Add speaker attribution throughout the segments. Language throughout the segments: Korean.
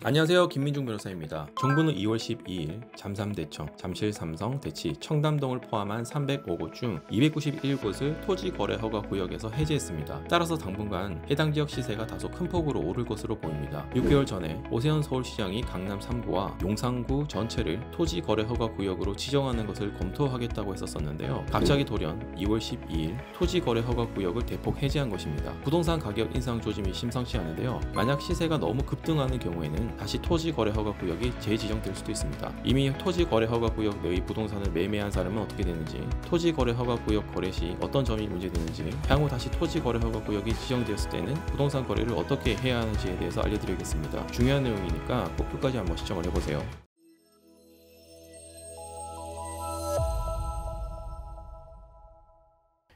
Speaker 1: 안녕하세요. 김민중 변호사입니다. 정부는 2월 12일 잠삼대청, 잠실삼성, 대치, 청담동을 포함한 305곳 중 291곳을 토지거래허가구역에서 해제했습니다. 따라서 당분간 해당 지역 시세가 다소 큰 폭으로 오를 것으로 보입니다. 6개월 전에 오세훈 서울시장이 강남 3구와 용산구 전체를 토지거래허가구역으로 지정하는 것을 검토하겠다고 했었는데요. 갑자기 돌연 2월 12일 토지거래허가구역을 대폭 해제한 것입니다. 부동산 가격 인상 조짐이 심상치 않은데요. 만약 시세가 너무 급등하는 경우에는 다시 토지거래허가구역이 재지정될 수도 있습니다. 이미 토지거래허가구역 내의 부동산을 매매한 사람은 어떻게 되는지, 토지거래허가구역 거래 시 어떤 점이 문제되는지, 향후 다시 토지거래허가구역이 지정되었을 때는 부동산 거래를 어떻게 해야 하는지에 대해서 알려드리겠습니다. 중요한 내용이니까 꼭 끝까지 한번 시청을 해보세요.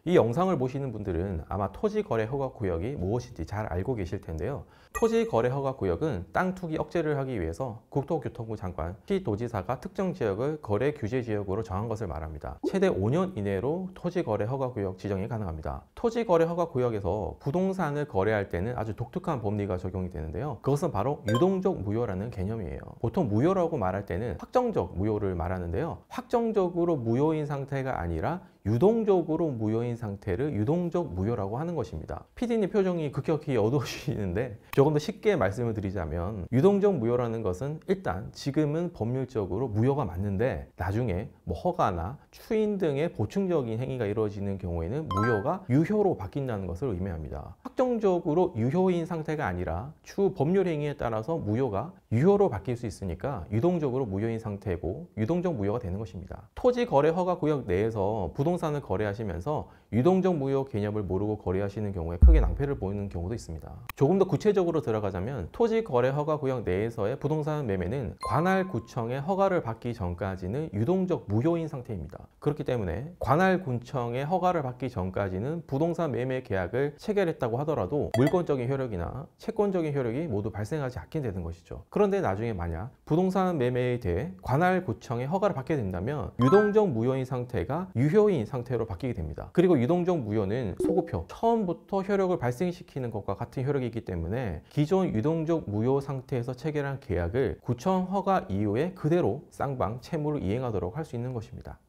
Speaker 1: 이 영상을 보시는 분들은 아마 토지거래허가구역이 무엇인지 잘 알고 계실 텐데요. 토지거래허가구역은 땅 투기 억제를 하기 위해서 국토교통부 장관, 시도지사가 특정 지역을 거래 규제 지역으로 정한 것을 말합니다. 최대 5년 이내로 토지거래허가구역 지정이 가능합니다. 토지거래허가구역에서 부동산을 거래할 때는 아주 독특한 법리가 적용이 되는데요. 그것은 바로 유동적 무효라는 개념이에요. 보통 무효라고 말할 때는 확정적 무효를 말하는데요. 확정적으로 무효인 상태가 아니라 유동적으로 무효인 상태를 유동적 무효라고 하는 것입니다. PD님 표정이 급격히 어두워지시는데 조금 더 쉽게 말씀을 드리자면, 유동적 무효라는 것은 일단 지금은 법률적으로 무효가 맞는데 나중에 허가나 추인 등의 보충적인 행위가 이루어지는 경우에는 무효가 유효로 바뀐다는 것을 의미합니다. 확정적으로 유효인 상태가 아니라 추후 법률 행위에 따라서 무효가 유효로 바뀔 수 있으니까 유동적으로 무효인 상태고 유동적 무효가 되는 것입니다. 토지거래허가구역 내에서 부동산을 거래하시면서 유동적 무효 개념을 모르고 거래하시는 경우에 크게 낭패를 보이는 경우도 있습니다. 조금 더 구체적으로 들어가자면, 토지거래허가구역 내에서의 부동산 매매는 관할구청의 허가를 받기 전까지는 유동적 무효인 상태입니다. 그렇기 때문에 관할구청의 허가를 받기 전까지는 부동산 매매 계약을 체결했다고 하더라도 물권적인 효력이나 채권적인 효력이 모두 발생하지 않게 되는 것이죠. 그런데 나중에 만약 부동산 매매에 대해 관할구청의 허가를 받게 된다면 유동적 무효인 상태가 유효인 상태로 바뀌게 됩니다. 그리고 유동적 무효는 소급효, 처음부터 효력을 발생시키는 것과 같은 효력이기 때문에 기존 유동적 무효 상태에서 체결한 계약을 구청 허가 이후에 그대로 쌍방 채무를 이행하도록 할 수 있는 것입니다.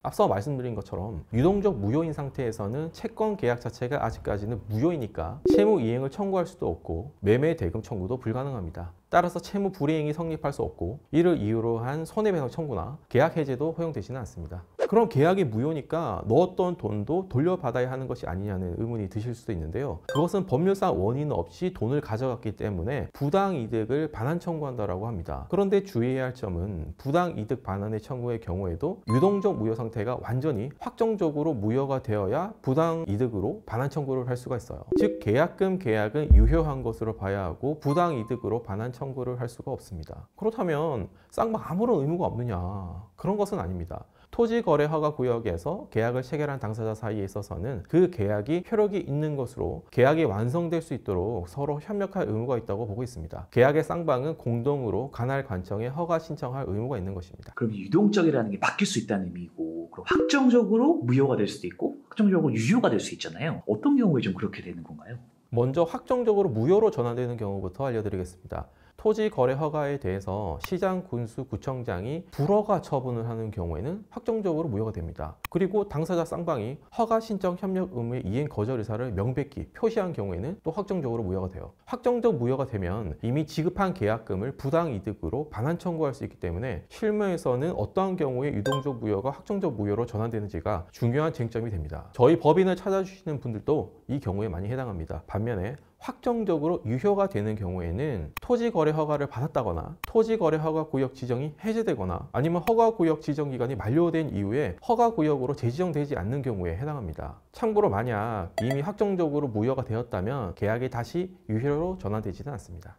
Speaker 1: 앞서 말씀드린 것처럼 유동적 무효인 상태에서는 채권 계약 자체가 아직까지는 무효이니까 채무 이행을 청구할 수도 없고 매매 대금 청구도 불가능합니다. 따라서 채무 불이행이 성립할 수 없고, 이를 이유로 한 손해배상 청구나 계약 해제도 허용되지는 않습니다. 그럼 계약이 무효니까 넣었던 돈도 돌려받아야 하는 것이 아니냐는 의문이 드실 수도 있는데요. 그것은 법률상 원인 없이 돈을 가져갔기 때문에 부당이득을 반환 청구한다라고 합니다. 그런데 주의해야 할 점은 부당이득 반환의 청구의 경우에도 유동적 무효 상태가 완전히 확정적으로 무효가 되어야 부당이득으로 반환 청구를 할 수가 있어요. 즉 계약금 계약은 유효한 것으로 봐야 하고 부당이득으로 반환 청구를 할 수가 없습니다. 그렇다면 쌍방 아무런 의무가 없느냐? 그런 것은 아닙니다. 토지거래허가구역에서 계약을 체결한 당사자 사이에 있어서는 그 계약이 효력이 있는 것으로 계약이 완성될 수 있도록 서로 협력할 의무가 있다고 보고 있습니다. 계약의 쌍방은 공동으로 관할관청에 허가 신청할 의무가 있는 것입니다.
Speaker 2: 그럼 유동적이라는 게 바뀔 수 있다는 의미고, 그럼 확정적으로 무효가 될 수도 있고 확정적으로 유효가 될 수 있잖아요. 어떤 경우에 좀 그렇게 되는 건가요?
Speaker 1: 먼저 확정적으로 무효로 전환되는 경우부터 알려드리겠습니다. 토지 거래 허가에 대해서 시장, 군수, 구청장이 불허가 처분을 하는 경우에는 확정적으로 무효가 됩니다. 그리고 당사자 쌍방이 허가 신청 협력 의무의 이행 거절 의사를 명백히 표시한 경우에는 또 확정적으로 무효가 돼요. 확정적 무효가 되면 이미 지급한 계약금을 부당이득으로 반환 청구할 수 있기 때문에 실무에서는 어떠한 경우에 유동적 무효가 확정적 무효로 전환되는지가 중요한 쟁점이 됩니다. 저희 법인을 찾아주시는 분들도 이 경우에 많이 해당합니다. 반면에 확정적으로 유효가 되는 경우에는 토지거래 허가를 받았다거나 토지거래허가구역 지정이 해제되거나 아니면 허가구역 지정 기간이 만료된 이후에 허가구역으로 재지정되지 않는 경우에 해당합니다. 참고로 만약 이미 확정적으로 무효가 되었다면 계약이 다시 유효로 전환되지는 않습니다.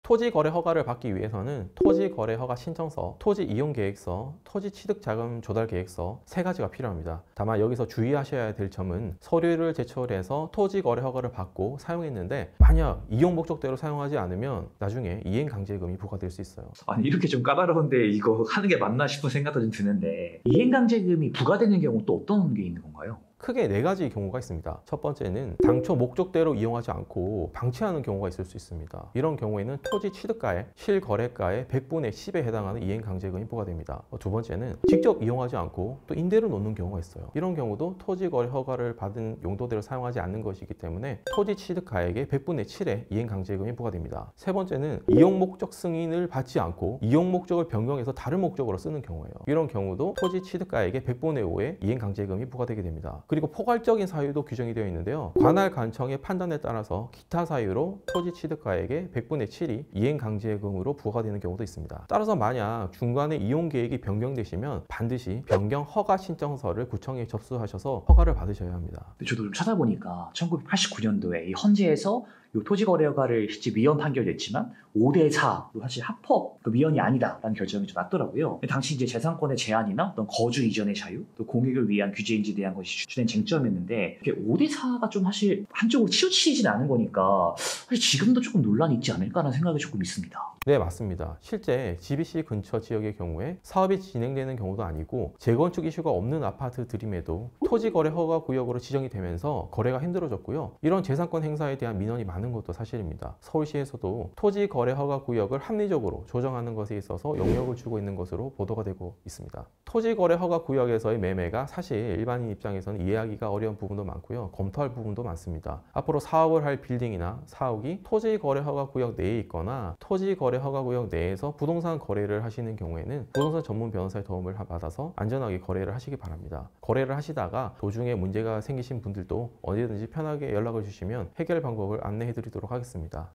Speaker 1: 토지 거래 허가를 받기 위해서는 토지 거래 허가 신청서, 토지 이용 계획서, 토지 취득 자금 조달 계획서 세 가지가 필요합니다. 다만 여기서 주의하셔야 될 점은 서류를 제출해서 토지 거래 허가를 받고 사용했는데 만약 이용 목적대로 사용하지 않으면 나중에 이행 강제금이 부과될 수 있어요.
Speaker 2: 아니 이렇게 좀 까다로운데 이거 하는 게 맞나 싶은 생각도 좀 드는데 이행강제금이 부과되는 경우 또 어떤 게 있는 건가요?
Speaker 1: 크게 네 가지 경우가 있습니다. 첫 번째는 당초 목적대로 이용하지 않고 방치하는 경우가 있을 수 있습니다. 이런 경우에는 토지 취득가의 실거래가의 100분의 10에 해당하는 이행강제금이 부과됩니다. 두 번째는 직접 이용하지 않고 또 임대로 놓는 경우가 있어요. 이런 경우도 토지 거래 허가를 받은 용도대로 사용하지 않는 것이기 때문에 토지 취득가액의 100분의 7에 이행강제금이 부과됩니다. 세 번째는 이용 목적 승인을 받지 않고 이용 목적을 변경해서 다른 목적으로 쓰는 경우예요. 이런 경우도 토지 취득가액의 100분의 5에 이행강제금이 부과되게 됩니다. 그리고 포괄적인 사유도 규정이 되어 있는데요. 관할 관청의 판단에 따라서 기타 사유로 토지 취득가액의 100분의 7이 이행강제금으로 부과되는 경우도 있습니다. 따라서 만약 중간에 이용 계획이 변경되시면 반드시 변경 허가 신청서를 구청에 접수하셔서 허가를 받으셔야 합니다.
Speaker 2: 근데 저도 좀 찾아보니까 1989년도에 이 헌재에서 이 토지거래허가를 실제 위헌 판결됐지만 5대4 사실 합법 위헌이 아니다라는 결정이 좀 났더라고요. 당시 이제 재산권의 제한이나 어떤 거주 이전의 자유, 또 공익을 위한 규제인지에 대한 것이 주된 쟁점이었는데 이게 5대4가 좀 사실 한쪽으로 치우치진 않은 거니까 사실 지금도 조금 논란이 있지 않을까라는 생각이 조금 있습니다.
Speaker 1: 네, 맞습니다. 실제 GBC 근처 지역의 경우에 사업이 진행되는 경우도 아니고 재건축 이슈가 없는 아파트들임에도 토지거래 허가 구역으로 지정이 되면서 거래가 힘들어졌고요. 이런 재산권 행사에 대한 민원이 많은 것도 사실입니다. 서울시에서도 토지거래 허가 구역을 합리적으로 조정하는 것에 있어서 영역을 주고 있는 것으로 보도가 되고 있습니다. 토지거래 허가 구역에서의 매매가 사실 일반인 입장에서는 이해하기가 어려운 부분도 많고요. 검토할 부분도 많습니다. 앞으로 사업을 할 빌딩이나 사옥이 토지거래 허가 구역 내에 있거나 토지거래 허가구역 내에서 부동산 거래를 하시는 경우에는 부동산 전문 변호사의 도움을 받아서 안전하게 거래를 하시기 바랍니다. 거래를 하시다가 도중에 문제가 생기신 분들도 언제든지 편하게 연락을 주시면 해결 방법을 안내해 드리도록 하겠습니다.